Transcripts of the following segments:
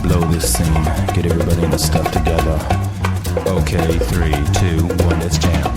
blow this scene. Get everybody in the stuff together. Okay, 3, 2, 1, let's jam.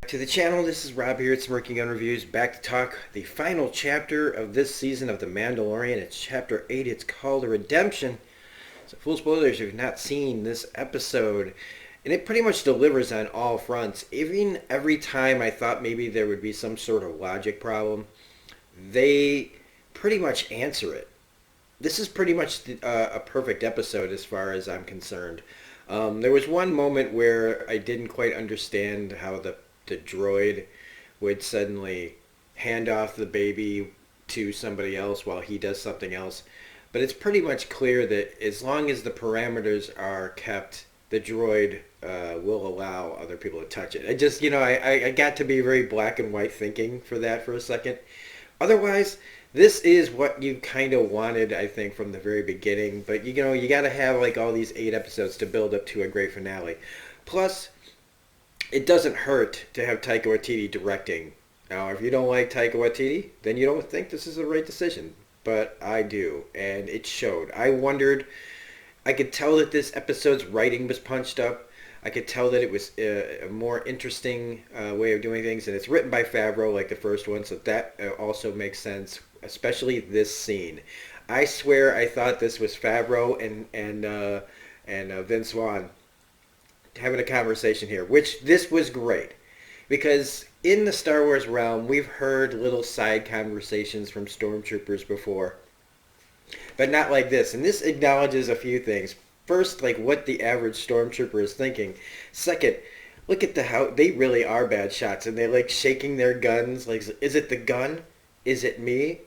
To the channel, this is Rob here at Smirking Gun Reviews, back to talk the final chapter of this season of The Mandalorian. It's chapter 8, it's called Redemption. So full spoilers if you've not seen this episode. And it pretty much delivers on all fronts. Even every time I thought maybe there would be some sort of logic problem, they pretty much answer it. This is pretty much a perfect episode as far as I'm concerned. There was one moment where I didn't quite understand how the droid would suddenly hand off the baby to somebody else while he does something else. But it's pretty much clear that as long as the parameters are kept, the droid will allow other people to touch it. I got to be very black and white thinking for that for a second. Otherwise, this is what you kind of wanted, I think, from the very beginning. But, you got to have like all these 8 episodes to build up to a great finale. Plus, it doesn't hurt to have Taika Waititi directing. Now, if you don't like Taika Waititi, then you don't think this is the right decision. But I do, and it showed. I could tell that this episode's writing was punched up. I could tell that it was a more interesting way of doing things, and it's written by Favreau like the first one, so that also makes sense, especially this scene. I swear I thought this was Favreau and Vince Vaughn having a conversation here, which this was great, because in the Star Wars realm, we've heard little side conversations from Stormtroopers before, but not like this. And this acknowledges a few things. First, like what the average Stormtrooper is thinking. Second, look at how they really are bad shots, and they like shaking their guns. Like, is it the gun? Is it me?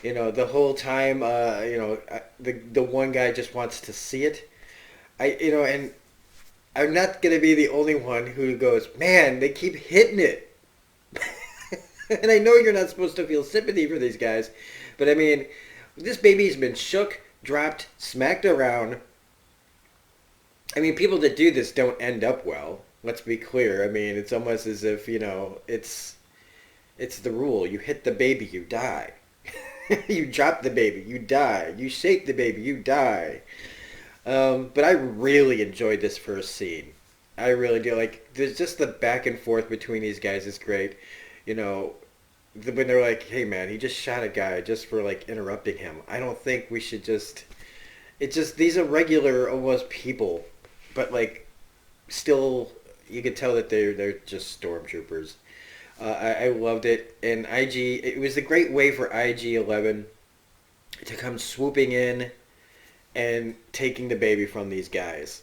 The whole time, the one guy just wants to see it. And I'm not going to be the only one who goes, man, they keep hitting it. And I know you're not supposed to feel sympathy for these guys, but I mean, this baby's been shook, dropped, smacked around. I mean, people that do this don't end up well. Let's be clear. I mean, it's almost as if, it's the rule. You hit the baby, you die. You drop the baby, you die. You shake the baby, you die. But I really enjoyed this first scene. I really do. Like, there's just the back and forth between these guys is great. When they're like, hey man, he just shot a guy just for like interrupting him. I don't think we should these are regular almost people, but like still you could tell that they're just stormtroopers. I loved it. And it was a great way for IG-11 to come swooping in and taking the baby from these guys.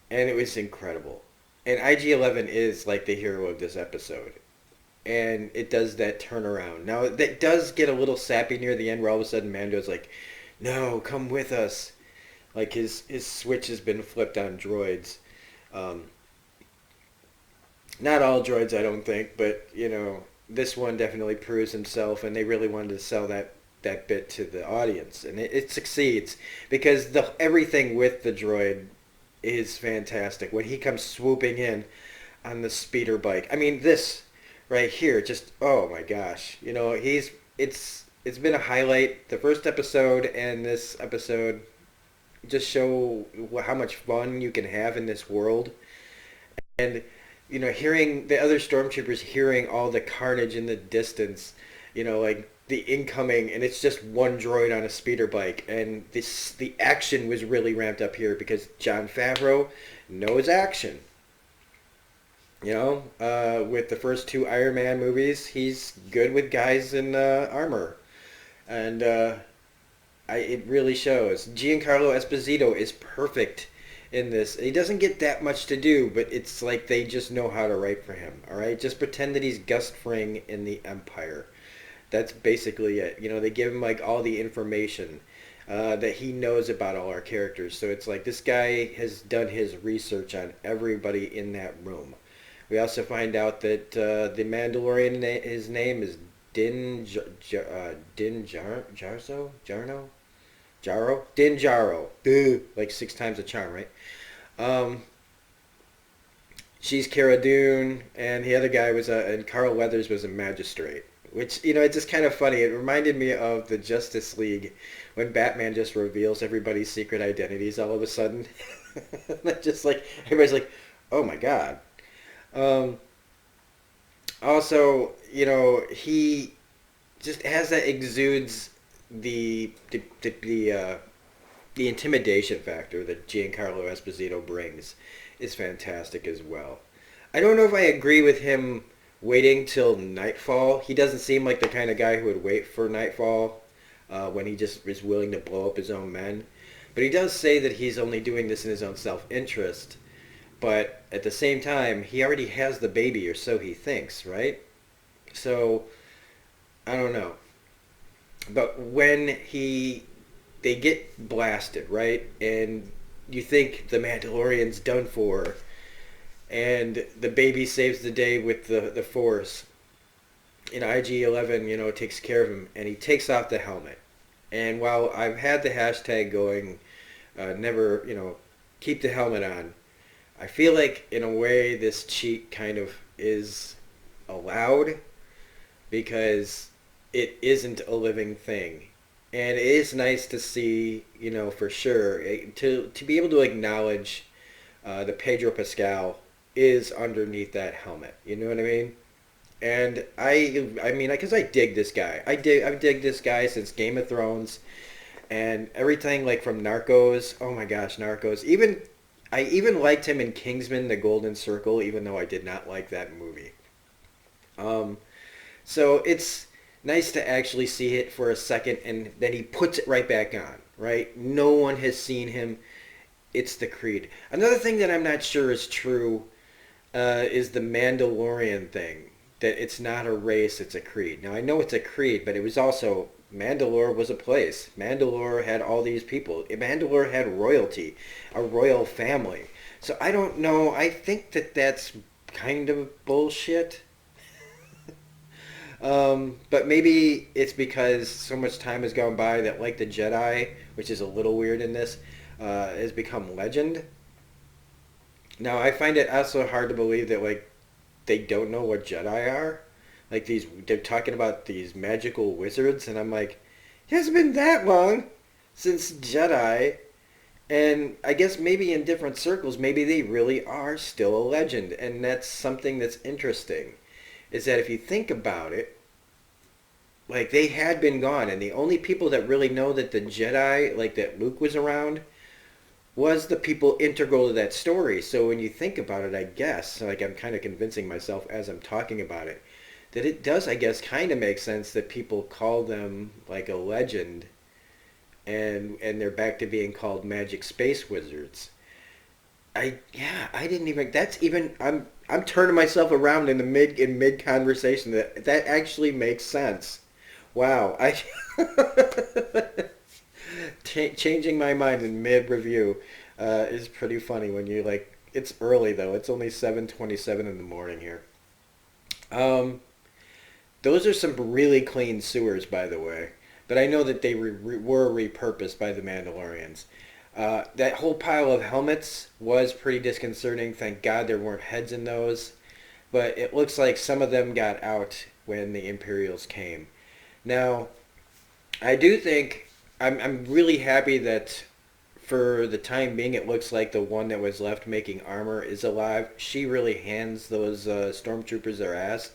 And it was incredible. And IG-11 is like the hero of this episode. And it does that turnaround. Now, that does get a little sappy near the end where all of a sudden Mando's like, no, come with us. Like his switch has been flipped on droids. Not all droids, I don't think, but, this one definitely proves himself, and they really wanted to sell that bit to the audience, and it succeeds, because everything with the droid is fantastic. When he comes swooping in on the speeder bike, I mean, this right here, just, oh my gosh, it's been a highlight. The first episode and this episode just show how much fun you can have in this world, and hearing the other stormtroopers, hearing all the carnage in the distance, like the incoming, and it's just one droid on a speeder bike, and the action was really ramped up here because Jon Favreau knows action. With the first 2 Iron Man movies, he's good with guys in armor, and it really shows. Giancarlo Esposito is perfect in this. He doesn't get that much to do, but it's like they just know how to write for him. All right, just pretend that he's Gus Fring in the Empire. That's basically it. They give him like all the information that he knows about all our characters. So it's like this guy has done his research on everybody in that room, We also find out that the Mandalorian, his name is Din Djarin, Duh. Like 6 times the charm, right? Um, she's Cara Dune, and the other guy was and Carl Weathers was a magistrate. Which, it's just kind of funny. It reminded me of the Justice League when Batman just reveals everybody's secret identities all of a sudden. Just like everybody's like, "Oh my god." Um, Also, he just has that exudes the intimidation factor that Giancarlo Esposito brings is fantastic as well. I don't know if I agree with him waiting till nightfall. He doesn't seem like the kind of guy who would wait for nightfall when he just is willing to blow up his own men. But he does say that he's only doing this in his own self-interest. But at the same time, he already has the baby, or so he thinks, right? So, I don't know. But when they get blasted, right? And you think the Mandalorian's done for, and the baby saves the day with the Force. And IG-11, takes care of him, and he takes off the helmet. And while I've had the hashtag going, never, keep the helmet on, I feel like in a way this cheat kind of is allowed because it isn't a living thing. And it is nice to see, for sure, to be able to acknowledge that Pedro Pascal is underneath that helmet. You know what I mean? And I mean, because I dig this guy. I dig this guy since Game of Thrones and everything like from Narcos. Oh my gosh, Narcos. I even liked him in Kingsman: The Golden Circle, even though I did not like that movie. So it's nice to actually see it for a second, and then he puts it right back on. Right? No one has seen him. It's the Creed. Another thing that I'm not sure is true is the Mandalorian thing. That it's not a race, it's a creed. Now I know it's a creed, but it was also Mandalore was a place. Mandalore had all these people. Mandalore had royalty, a royal family. So I don't know. I think that that's kind of bullshit. But maybe it's because so much time has gone by that, like the Jedi, which is a little weird in this, has become legend. Now I find it also hard to believe that like they don't know what Jedi are. Like they're talking about these magical wizards, and I'm like, it hasn't been that long since Jedi. And I guess maybe in different circles, maybe they really are still a legend. And that's something that's interesting. Is that if you think about it, like they had been gone, and the only people that really know that the Jedi, like that Luke was around, was the people integral to that story. So when you think about it, I guess, like I'm kind of convincing myself as I'm talking about it, that it does, I guess, kind of make sense that people call them like a legend, and they're back to being called magic space wizards. I didn't even, that's even, I'm turning myself around in mid conversation that actually makes sense. Wow, changing my mind in mid review is pretty funny when you like. It's early though. It's only 7:27 in the morning here. Those are some really clean sewers, by the way. But I know that they were repurposed by the Mandalorians. That whole pile of helmets was pretty disconcerting. Thank God there weren't heads in those. But it looks like some of them got out when the Imperials came. Now, I do think I'm really happy that for the time being it looks like the one that was left making armor is alive. She really hands those stormtroopers their ass.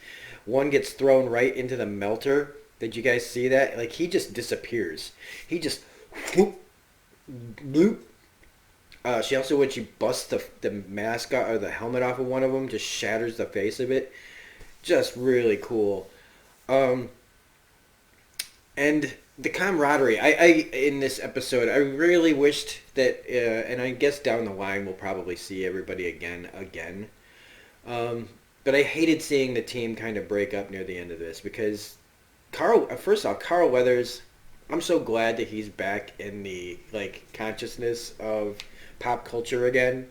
One gets thrown right into the melter. Did you guys see that? Like he just disappears. He just whoop, bloop. She also, when she busts the mask or the helmet off of one of them, just shatters the face of it. Just really cool. And the camaraderie, I in this episode, I really wished that, and I guess down the line we'll probably see everybody again. But I hated seeing the team kind of break up near the end of this because first off, Carl Weathers, I'm so glad that he's back in the like consciousness of pop culture again.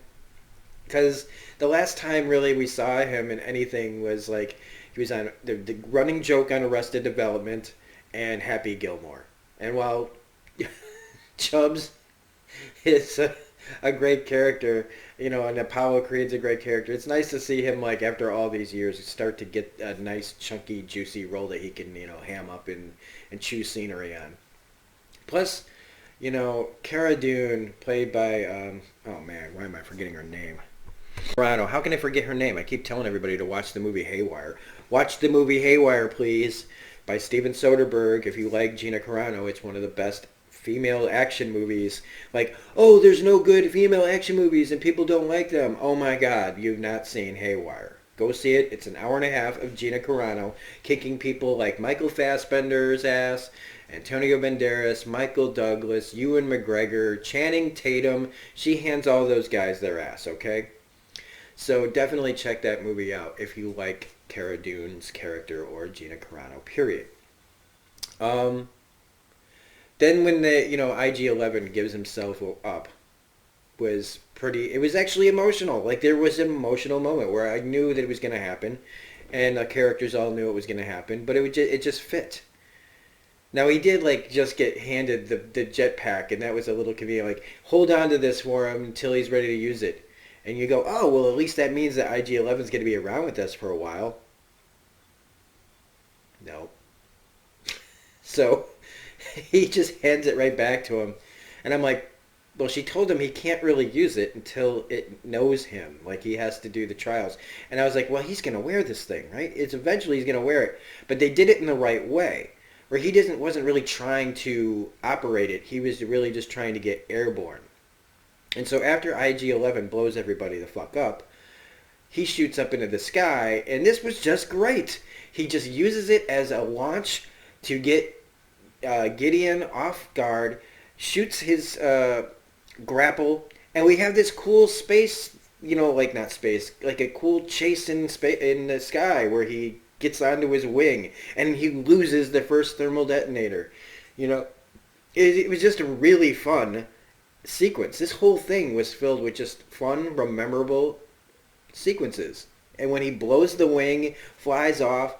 Because the last time really we saw him in anything was like he was on the running joke on Arrested Development and Happy Gilmore. And while Chubbs is a great character, and Apollo Creed's a great character, it's nice to see him, like, after all these years, start to get a nice, chunky, juicy role that he can, ham up and chew scenery on. Plus, Cara Dune, played by, oh man, why am I forgetting her name? Carano. How can I forget her name? I keep telling everybody to watch the movie Haywire. Watch the movie Haywire, please, by Steven Soderbergh. If you like Gina Carano, it's one of the best female action movies. Like, oh, there's no good female action movies and people don't like them. Oh my God, you've not seen Haywire. Go see it. It's an hour and a half of Gina Carano kicking people like Michael Fassbender's ass, Antonio Banderas, Michael Douglas, Ewan McGregor, Channing Tatum. She hands all those guys their ass, okay? So definitely check that movie out if you like Cara Dune's character or Gina Carano, period. Then when the, IG-11 gives himself up, it was actually emotional. Like, there was an emotional moment where I knew that it was going to happen, and the characters all knew it was going to happen, but it just fit. Now, he did, like, just get handed the jetpack, and that was a little convenient. Like, hold on to this for him until he's ready to use it. And you go, oh, well, at least that means that IG-11 is going to be around with us for a while. No. So he just hands it right back to him. And I'm like, well, she told him he can't really use it until it knows him. Like, he has to do the trials. And I was like, well, he's going to wear this thing, right? Eventually he's going to wear it. But they did it in the right way, where he wasn't really trying to operate it. He was really just trying to get airborne. And so after IG-11 blows everybody the fuck up, he shoots up into the sky, and this was just great. He just uses it as a launch to get Gideon off guard, shoots his grapple, and we have this cool space, like not space, like a cool chase in the sky where he gets onto his wing, and he loses the first thermal detonator. It was just a really fun sequence. This whole thing was filled with just fun, memorable sequences. And when he blows the wing, flies off,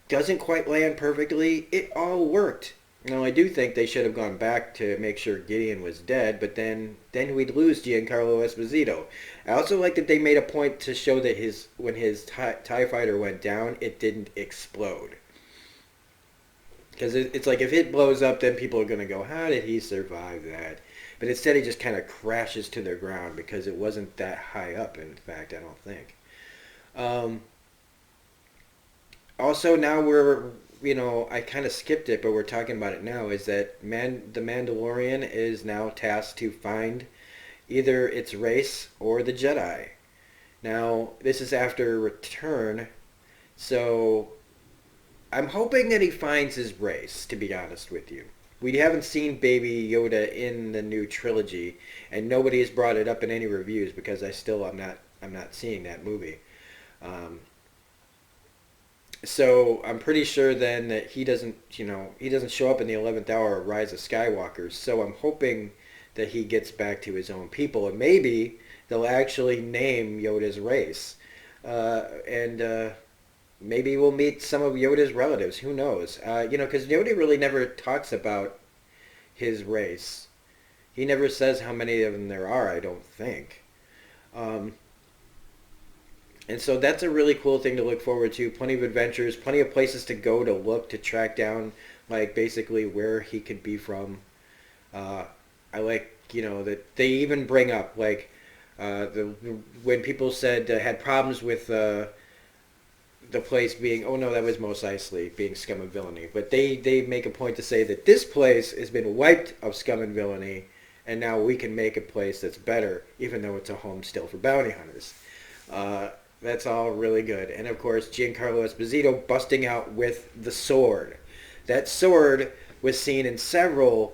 doesn't quite land perfectly, it all worked. I do think they should have gone back to make sure Gideon was dead, but then we'd lose Giancarlo Esposito. I also like that they made a point to show that when his TIE fighter went down, it didn't explode. Because it's like, if it blows up, then people are going to go, how did he survive that? But instead he just kind of crashes to the ground because it wasn't that high up, in fact, I don't think. Also, now I kind of skipped it, but we're talking about it now, is that the Mandalorian is now tasked to find either its race or the Jedi. Now, this is after Return, so I'm hoping that he finds his race, to be honest with you. We haven't seen Baby Yoda in the new trilogy, and nobody has brought it up in any reviews because I'm not seeing that movie. So I'm pretty sure then that he doesn't show up in the 11th hour of Rise of Skywalker. So I'm hoping that he gets back to his own people, and maybe they'll actually name Yoda's race, and maybe we'll meet some of Yoda's relatives. Who knows? Because Yoda really never talks about his race. He never says how many of them there are, I don't think. And so that's a really cool thing to look forward to. Plenty of adventures, plenty of places to go to look, to track down, like, basically where he could be from. I like, that they even bring up, like, when people had problems with the place being, oh no, that was Mos Eisley, being scum and villainy. But they make a point to say that this place has been wiped of scum and villainy, and now we can make a place that's better, even though it's a home still for bounty hunters. That's all really good. And of course, Giancarlo Esposito busting out with the sword. That sword was seen in several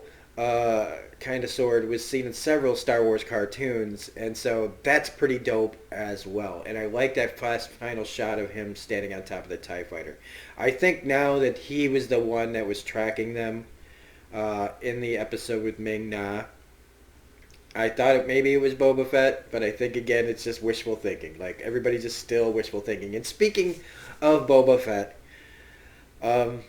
several Star Wars cartoons, and so that's pretty dope as well. And I like that final shot of him standing on top of the TIE fighter. I think now that he was the one that was tracking them in the episode with Ming Na, I thought maybe it was Boba Fett, but I think again it's just wishful thinking. Like everybody's just still wishful thinking. And speaking of Boba Fett, um,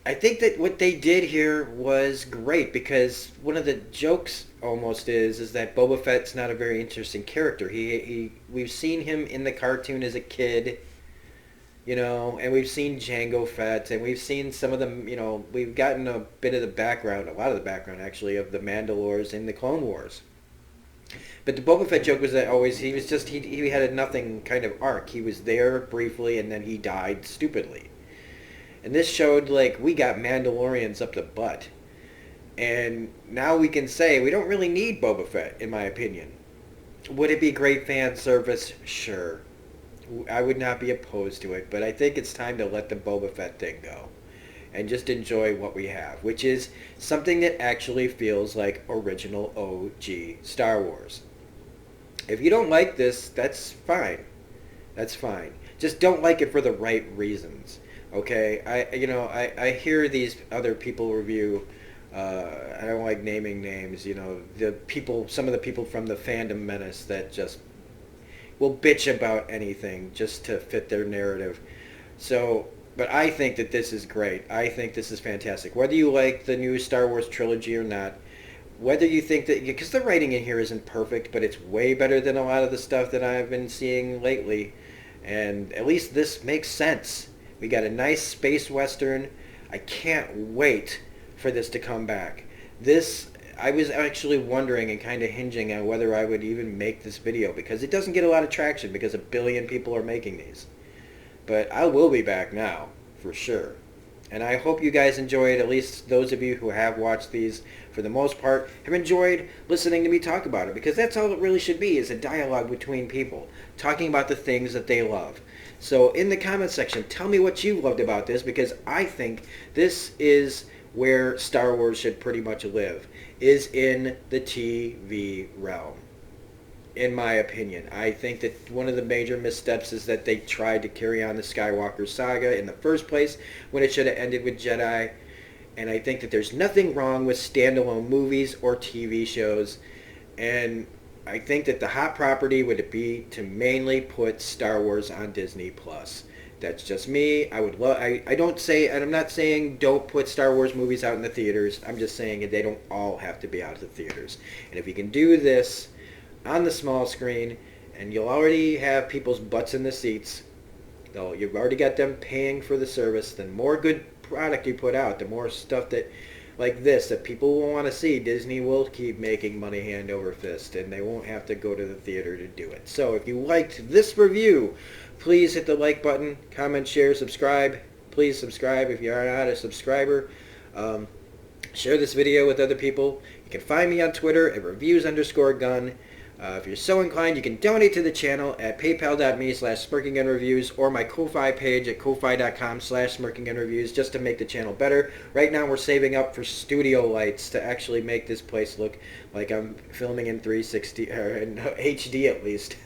I think that what they did here was great because one of the jokes almost is that Boba Fett's not a very interesting character. We've seen him in the cartoon as a kid, and we've seen Jango Fett, and we've seen some of them, we've gotten a bit of the background, a lot of the background actually, of the Mandalores in the Clone Wars. But the Boba Fett joke was that always he had a nothing kind of arc. He was there briefly and then he died stupidly. And this showed like we got Mandalorians up the butt. And now we can say we don't really need Boba Fett, in my opinion. Would it be great fan service? Sure. I would not be opposed to it, but I think it's time to let the Boba Fett thing go. And just enjoy what we have, which is something that actually feels like original OG Star Wars. If you don't like this, that's fine. That's fine. Just don't like it for the right reasons. Okay? I hear these other people review, I don't like naming names, some of the people from the fandom menace that just will bitch about anything just to fit their narrative. But I think that this is great. I think this is fantastic. Whether you like the new Star Wars trilogy or not, whether you think that, because the writing in here isn't perfect, but it's way better than a lot of the stuff that I've been seeing lately. And at least this makes sense. We got a nice space western. I can't wait for this to come back. I was actually wondering and kind of hinging on whether I would even make this video because it doesn't get a lot of traction because a billion people are making these. But I will be back now, for sure. And I hope you guys enjoyed, at least those of you who have watched these, for the most part, have enjoyed listening to me talk about it. Because that's all it really should be, is a dialogue between people, talking about the things that they love. So in the comment section, tell me what you loved about this, because I think this is where Star Wars should pretty much live, is in the TV realm. In my opinion, I think that one of the major missteps is that they tried to carry on the Skywalker saga in the first place when it should have ended with Jedi. And I think that there's nothing wrong with standalone movies or TV shows. And I think that the hot property would be to mainly put Star Wars on Disney Plus. That's just me. I would love. I don't say, and I'm not saying don't put Star Wars movies out in the theaters. I'm just saying they don't all have to be out of the theaters. And if you can do this on the small screen, and you'll already have people's butts in the seats, though you've already got them paying for the service, the more good product you put out, the more stuff that like this that people will want to see, Disney will keep making money hand over fist, and they won't have to go to the theater to do it. So if you liked this review, please hit the like button, comment, share, subscribe. Please subscribe if you are not a subscriber. Share this video with other people. You can find me on Twitter at reviews_gun. If you're so inclined, you can donate to the channel at paypal.me/smirkingunreviews or my Ko-Fi page at ko-fi.com/smirkingunreviews just to make the channel better. Right now we're saving up for studio lights to actually make this place look like I'm filming in 360 or in HD at least.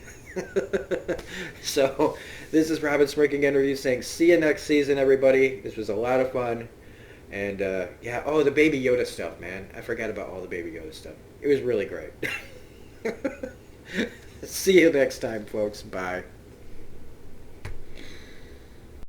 So this is Robin Smirking Gun Reviews saying see you next season, everybody. This was a lot of fun. And yeah, oh, the Baby Yoda stuff, man. I forgot about all the Baby Yoda stuff. It was really great. See you next time, folks. Bye.